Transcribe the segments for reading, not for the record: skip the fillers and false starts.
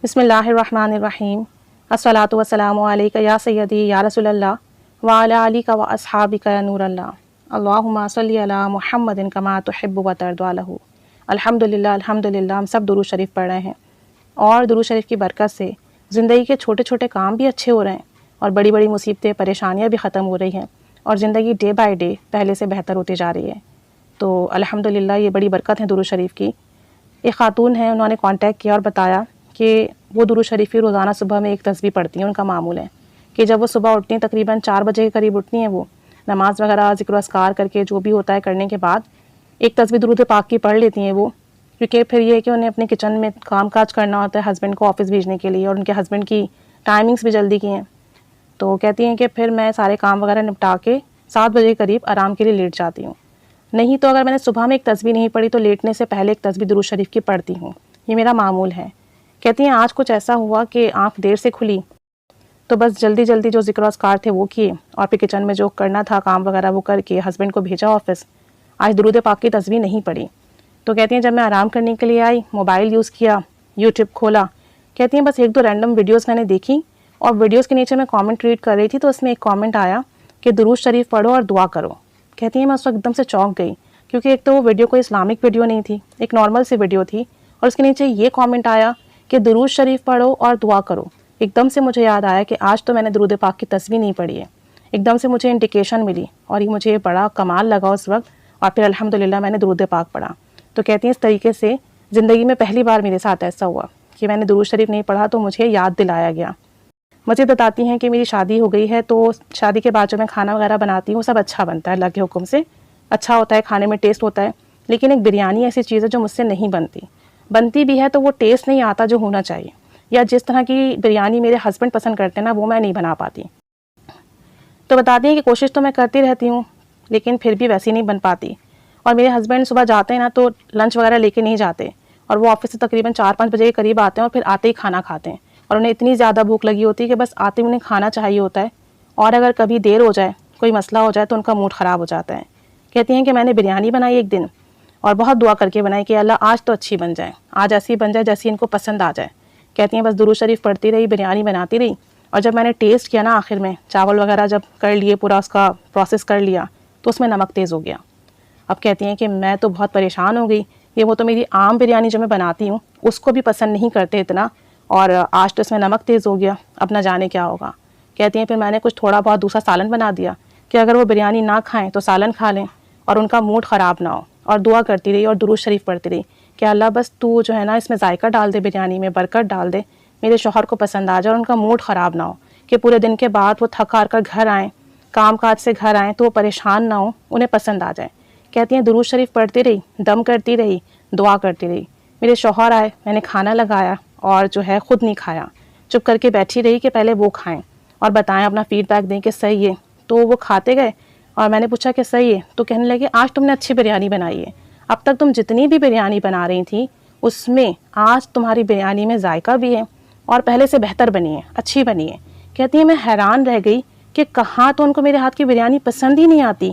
بسم اللہ الرحمن الرحیم الصلاۃ والسلام علیک یا سیدی یا رسول اللہ وعلی آلک و اصحابک یا نور اللہ اللہم صلی علی محمد کما تحب و ترضی له۔ الحمدللہ ہم سب درود شریف پڑھ رہے ہیں اور درود شریف کی برکت سے زندگی کے چھوٹے چھوٹے کام بھی اچھے ہو رہے ہیں اور بڑی بڑی مصیبتیں پریشانیاں بھی ختم ہو رہی ہیں اور زندگی ڈے بائی ڈے پہلے سے بہتر ہوتی جا رہی ہے۔ تو الحمدللہ یہ بڑی برکت ہے درود شریف کی۔ ایک خاتون ہیں، انہوں نے کانٹیکٹ کیا اور بتایا کہ وہ درود شریف کی روزانہ صبح میں ایک تسبیح پڑھتی ہیں۔ ان کا معمول ہے کہ جب وہ صبح اٹھتی ہیں تقریباً 4 بجے کے قریب اٹھتی ہیں، وہ نماز وغیرہ ذکر و اذکار کر کے جو بھی ہوتا ہے کرنے کے بعد ایک تسبیح درود پاک کی پڑھ لیتی ہیں وہ، کیونکہ پھر یہ ہے کہ انہیں اپنے کچن میں کام کاج کرنا ہوتا ہے ہسبینڈ کو آفس بھیجنے کے لیے، اور ان کے ہسبینڈ کی ٹائمنگس بھی جلدی کی ہیں۔ تو کہتی ہیں کہ پھر میں سارے کام وغیرہ نپٹا کے 7 بجے کے قریب آرام کے لیے لیٹ جاتی ہوں، نہیں تو اگر میں نے صبح میں ایک تسبیح نہیں پڑھی تو لیٹنے سے پہلے ایک تسبیح درود شریف کی پڑھتی ہوں، یہ میرا معمول ہے۔ کہتی ہیں آج کچھ ایسا ہوا کہ آنکھ دیر سے کھلی تو بس جلدی جلدی جو ذکر و اذکار تھے وہ کیے اور پھر کچن میں جو کرنا تھا کام وغیرہ وہ کر کے ہسبینڈ کو بھیجا آفس۔ آج درود پاک کی تسبیح نہیں پڑھی۔ تو کہتی ہیں جب میں آرام کرنے کے لیے آئی، موبائل یوز کیا، یوٹیوب کھولا، کہتی ہیں بس 1-2 رینڈم ویڈیوز میں نے دیکھی اور ویڈیوز کے نیچے میں کامنٹ ریڈ کر رہی تھی تو اس میں ایک کامنٹ آیا کہ درود شریف پڑھو اور دعا کرو۔ کہتی ہیں میں اس وقت ایک دم سے چونک گئی، کیونکہ ایک تو وہ ویڈیو کوئی اسلامک ویڈیو نہیں تھی، ایک نارمل سی ویڈیو تھی، اور اس کے نیچے یہ کامنٹ آیا کہ درود شریف پڑھو اور دعا کرو۔ ایک دم سے مجھے یاد آیا کہ آج تو میں نے درود پاک کی تسبیح نہیں پڑھی ہے۔ ایک دم سے مجھے انڈیکیشن ملی اور یہ مجھے بڑا کمال لگا اس وقت، اور پھر الحمدللہ میں نے درود پاک پڑھا۔ تو کہتی ہیں اس طریقے سے زندگی میں پہلی بار میرے ساتھ ایسا ہوا کہ میں نے درود شریف نہیں پڑھا تو مجھے یاد دلایا گیا۔ مزید بتاتی ہیں کہ میری شادی ہو گئی ہے تو شادی کے بعد جو میں کھانا وغیرہ بناتی ہوں سب اچھا بنتا ہے، اللہ کے حکم سے اچھا ہوتا ہے، کھانے میں ٹیسٹ ہوتا ہے، لیکن ایک بریانی ایسی چیز ہے جو مجھ سے نہیں بنتی بھی ہے تو وہ ٹیسٹ نہیں آتا جو ہونا چاہیے، یا جس طرح کی بریانی میرے ہسبینڈ پسند کرتے ہیں نا وہ میں نہیں بنا پاتی۔ تو بتاتی ہیں کہ کوشش تو میں کرتی رہتی ہوں لیکن پھر بھی ویسی نہیں بن پاتی، اور میرے ہسبینڈ صبح جاتے ہیں نا تو لنچ وغیرہ لے کے نہیں جاتے، اور وہ آفس سے تقریباً 4-5 بجے کے قریب آتے ہیں اور پھر آتے ہی کھانا کھاتے ہیں، اور انہیں اتنی زیادہ بھوک لگی ہوتی ہے کہ بس آتے انہیں کھانا چاہیے ہوتا ہے، اور اگر کبھی دیر ہو جائے کوئی مسئلہ ہو جائے تو ان کا موڈ خراب ہو جاتا ہے۔ کہتی ہیں کہ میں نے بریانی بنائی ایک دن اور بہت دعا کر کے بنائی کہ اللہ آج تو اچھی بن جائے، آج ایسی بن جائے جیسی ان کو پسند آ جائے۔ کہتی ہیں بس درود شریف پڑھتی رہی، بریانی بناتی رہی، اور جب میں نے ٹیسٹ کیا نا آخر میں چاول وغیرہ جب کر لیے، پورا اس کا پروسیس کر لیا تو اس میں نمک تیز ہو گیا۔ اب کہتی ہیں کہ میں تو بہت پریشان ہو گئی، یہ وہ تو میری عام بریانی جو میں بناتی ہوں اس کو بھی پسند نہیں کرتے اتنا، اور آج تو اس میں نمک تیز ہو گیا، اب نہ جانے کیا ہوگا۔ کہتی ہیں پھر میں نے کچھ تھوڑا بہت دوسرا سالن بنا دیا کہ اگر وہ بریانی نہ کھائیں تو سالن کھا لیں اور ان کا موڈ خراب نہ ہو، اور دعا کرتی رہی اور درود شریف پڑھتی رہی کہ اللہ بس تو جو ہے نا اس میں ذائقہ ڈال دے، بریانی میں برکت ڈال دے، میرے شوہر کو پسند آ جائے اور ان کا موڈ خراب نہ ہو، کہ پورے دن کے بعد وہ تھک ہار کر گھر آئیں، کام کاج سے گھر آئیں تو وہ پریشان نہ ہوں، انہیں پسند آ جائے۔ کہتی ہیں درود شریف پڑھتی رہی، دم کرتی رہی، دعا کرتی رہی۔ میرے شوہر آئے، میں نے کھانا لگایا اور جو ہے خود نہیں کھایا، چپ کر کے بیٹھی رہی کہ پہلے وہ کھائیں اور بتائیں، اپنا فیڈ بیک دیں کہ صحیح ہے۔ تو وہ کھاتے گئے اور میں نے پوچھا کہ صحیح ہے، تو کہنے لگے آج تم نے اچھی بریانی بنائی ہے، اب تک تم جتنی بھی بریانی بنا رہی تھی اس میں آج تمہاری بریانی میں ذائقہ بھی ہے اور پہلے سے بہتر بنی ہے، اچھی بنی ہے۔ کہتی ہیں میں حیران رہ گئی کہ کہاں تو ان کو میرے ہاتھ کی بریانی پسند ہی نہیں آتی،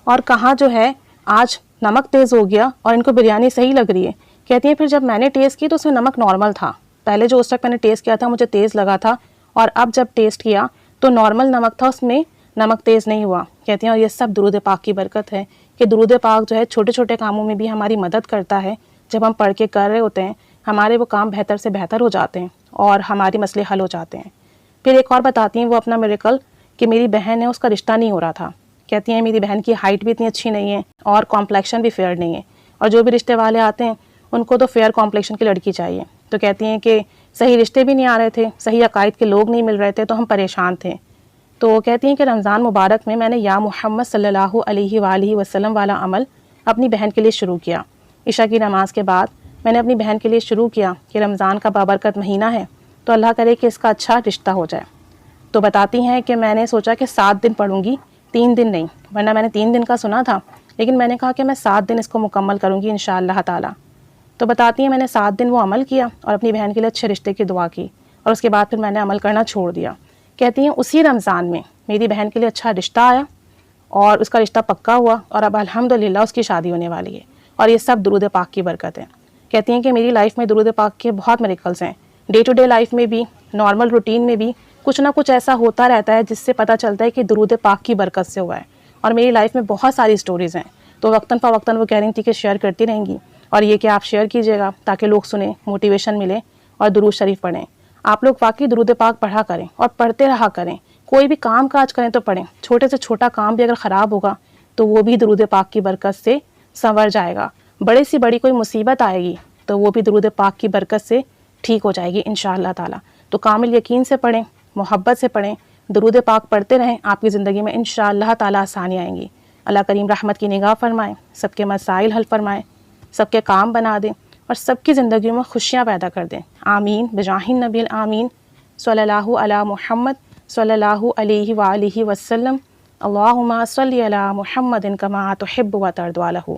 اور کہاں جو ہے آج نمک تیز ہو گیا اور ان کو بریانی صحیح لگ رہی ہے۔ کہتی ہیں پھر جب میں نے ٹیسٹ کی تو اس میں نمک نارمل تھا، پہلے جو اس وقت میں نے ٹیسٹ کیا تھا مجھے تیز لگا تھا، اور اب جب ٹیسٹ کیا تو نارمل نمک تھا، اس میں نمک تیز نہیں ہوا۔ کہتی ہیں اور یہ سب درود پاک کی برکت ہے کہ درود پاک جو ہے چھوٹے چھوٹے کاموں میں بھی ہماری مدد کرتا ہے، جب ہم پڑھ کے کر رہے ہوتے ہیں ہمارے وہ کام بہتر سے بہتر ہو جاتے ہیں اور ہمارے مسئلے حل ہو جاتے ہیں۔ پھر ایک اور بتاتی ہیں وہ اپنا میریکل کہ میری بہن ہے اس کا رشتہ نہیں ہو رہا تھا۔ کہتی ہیں میری بہن کی ہائٹ بھی اتنی اچھی نہیں ہے اور کمپلیکشن بھی فیئر نہیں ہے، اور جو بھی رشتے والے آتے ہیں ان کو تو فیئر کمپلیکشن کی لڑکی چاہیے۔ تو کہتی ہیں کہ صحیح رشتے بھی نہیں آ رہے تھے، صحیح عقائد کے لوگ نہیں مل رہے تھے تو ہم پریشان تھے۔ تو کہتی ہیں کہ رمضان مبارک میں میں نے یا محمد صلی اللہ علیہ وآلہ وسلم والا عمل اپنی بہن کے لیے شروع کیا۔ عشاء کی نماز کے بعد میں نے اپنی بہن کے لیے شروع کیا کہ رمضان کا بابرکت مہینہ ہے تو اللہ کرے کہ اس کا اچھا رشتہ ہو جائے۔ تو بتاتی ہیں کہ میں نے سوچا کہ 7 دن پڑھوں گی، 3 دن نہیں، ورنہ میں نے 3 دن کا سنا تھا، لیکن میں نے کہا کہ میں 7 دن اس کو مکمل کروں گی انشاءاللہ تعالی۔ تو بتاتی ہیں میں نے 7 دن وہ عمل کیا اور اپنی بہن کے لیے اچھے رشتے کی دعا کی، اور اس کے بعد پھر میں نے عمل کرنا چھوڑ دیا۔ کہتی ہیں اسی رمضان میں میری بہن کے لیے اچھا رشتہ آیا اور اس کا رشتہ پکا ہوا، اور اب الحمدللہ اس کی شادی ہونے والی ہے، اور یہ سب درود پاک کی برکت ہے۔ کہتی ہیں کہ میری لائف میں درود پاک کے بہت میریکلز ہیں، ڈے ٹو ڈے لائف میں بھی، نارمل روٹین میں بھی کچھ نہ کچھ ایسا ہوتا رہتا ہے جس سے پتہ چلتا ہے کہ درود پاک کی برکت سے ہوا ہے۔ اور میری لائف میں بہت ساری سٹوریز ہیں، تو وقتاً فوقتاً وہ کہہ رہی تھی کہ شیئر کرتی رہیں گی، اور یہ کہ آپ شیئر کیجیے گا تاکہ لوگ سنیں، موٹیویشن ملے اور درود شریف پڑھیں۔ آپ لوگ واقعی درود پاک پڑھا کریں اور پڑھتے رہا کریں، کوئی بھی کام کاج کریں تو پڑھیں، چھوٹے سے چھوٹا کام بھی اگر خراب ہوگا تو وہ بھی درود پاک کی برکت سے سنور جائے گا، بڑے سے بڑی کوئی مصیبت آئے گی تو وہ بھی درود پاک کی برکت سے ٹھیک ہو جائے گی انشاءاللہ تعالی۔ تو کامل یقین سے پڑھیں، محبت سے پڑھیں، درود پاک پڑھتے رہیں، آپ کی زندگی میں انشاءاللہ تعالی آسانی آئیں گی۔ اللہ کریم رحمت کی نگاہ فرمائیں، سب کے مسائل حل فرمائیں، سب کے کام بنا دیں اور سب کی زندگیوں میں خوشیاں پیدا کر دیں، آمین بجاہ النبی الآمین صلی اللہ علی محمد صلی اللہ علیہ وآلہ وسلم۔ اللہم صلی علی محمد کما تحب و ترضی عنہ۔